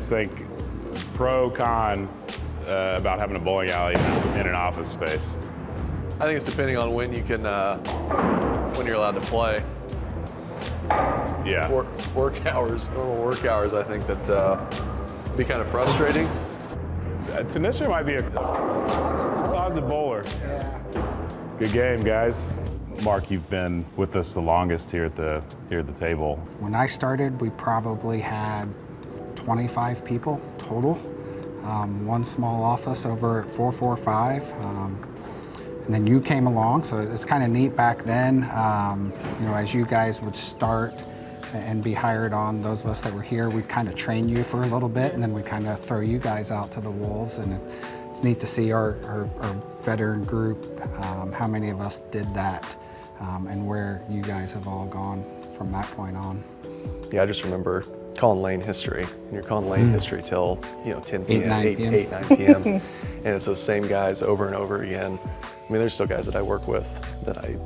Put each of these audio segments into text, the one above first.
guys think? Pro, con, about having a bowling alley in an office space? I think it's depending on when you can, when you're allowed to play. Yeah. Work hours, normal work hours, I think that be kind of frustrating. Tanisha might be a closet bowler. Yeah. Good game, guys. Mark, you've been with us the longest here at the table. When I started, we probably had 25 people total. One small office over at 445. And then you came along, so it's kind of neat back then. You know, as you guys would start and be hired on, those of us that were here, we'd kind of train you for a little bit, and then we kind of throw you guys out to the wolves. And it's neat to see our veteran group, how many of us did that, and where you guys have all gone from that point on. Yeah, I just remember calling lane history, and you're calling lane history till 10 p.m., 8, 9 p.m. And it's those same guys over and over again. I mean, there's still guys that I work with that I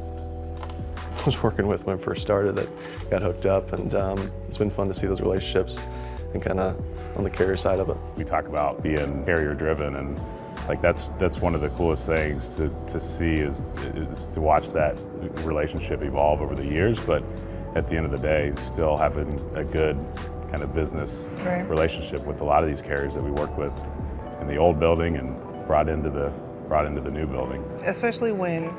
was working with when I first started that got hooked up, and it's been fun to see those relationships and kind of on the carrier side of it. We talk about being carrier driven, and like that's one of the coolest things to see is to watch that relationship evolve over the years, but at the end of the day, still having a good kind of business relationship with a lot of these carriers that we work with in the old building and brought into the new building. Especially when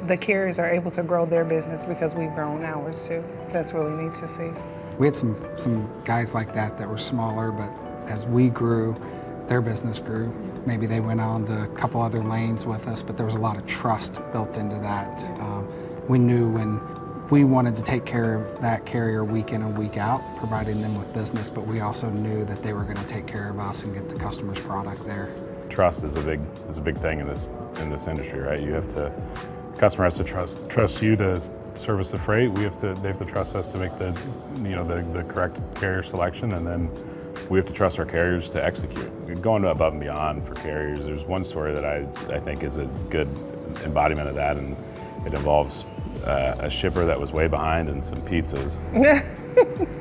the carriers are able to grow their business because we've grown ours too. That's really neat to see. We had some guys like that were smaller, but as we grew, their business grew. Maybe they went on to a couple other lanes with us, but there was a lot of trust built into that. We knew when we wanted to take care of that carrier week in and week out, providing them with business, but we also knew that they were going to take care of us and get the customer's product there. Trust is a big thing in this industry, right? The customer has to trust you to service the freight. They have to trust us to make the correct carrier selection, and then we have to trust our carriers to execute. Going above and beyond for carriers. There's one story that I think is a good embodiment of that, and it involves a shipper that was way behind and some pizzas.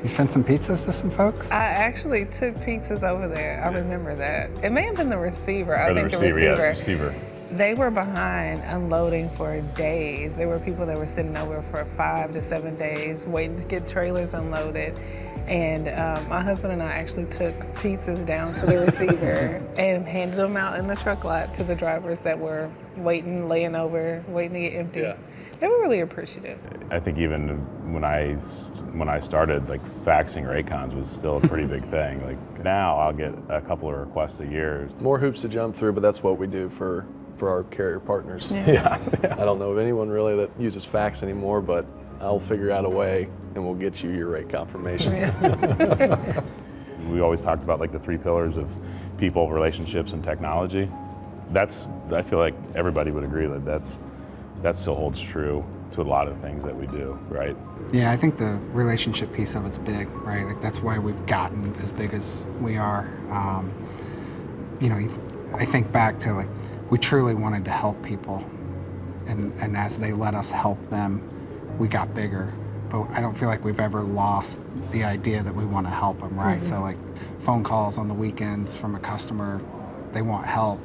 You sent some pizzas to some folks? I actually took pizzas over there. I remember that. It may have been the receiver. Yeah, the receiver. They were behind unloading for days. There were people that were sitting over for 5 to 7 days waiting to get trailers unloaded. And my husband and I actually took pizzas down to the receiver and handed them out in the truck lot to the drivers that were waiting, laying over, waiting to get empty. Yeah. They were really appreciative. I think even when I started, like faxing Raycons was still a pretty big thing. Like now I'll get a couple of requests a year. More hoops to jump through, but that's what we do for our carrier partners. Yeah. I don't know of anyone really that uses fax anymore, but I'll figure out a way and we'll get you your rate confirmation. Yeah. We always talked about like the 3 pillars of people, relationships, and technology. I feel like everybody would agree that still holds true to a lot of things that we do, right? Yeah, I think the relationship piece of it's big, right? Like that's why we've gotten as big as we are. I think back to like, we truly wanted to help people, and as they let us help them, we got bigger. But I don't feel like we've ever lost the idea that we want to help them, right? Mm-hmm. So like phone calls on the weekends from a customer, they want help.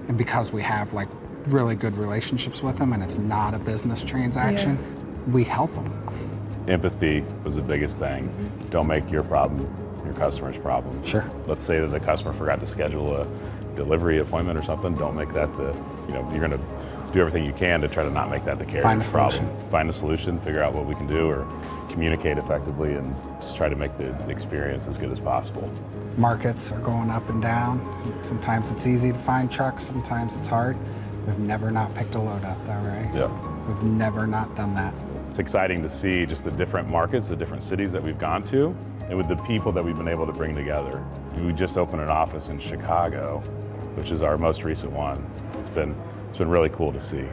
And because we have like really good relationships with them and it's not a business transaction, we help them. Empathy was the biggest thing. Don't make your problem your customer's problem. Sure. Let's say that the customer forgot to schedule a delivery appointment or something. Don't make that you're going to do everything you can to try to not make that the carrier's problem. Find a solution, figure out what we can do, or communicate effectively, and just try to make the experience as good as possible. Markets are going up and down. Sometimes it's easy to find trucks, sometimes it's hard. We've never not picked a load up though, right? Yeah. We've never not done that. It's exciting to see just the different markets, the different cities that we've gone to, and with the people that we've been able to bring together. We just opened an office in Chicago, which is our most recent one. It's been really cool to see.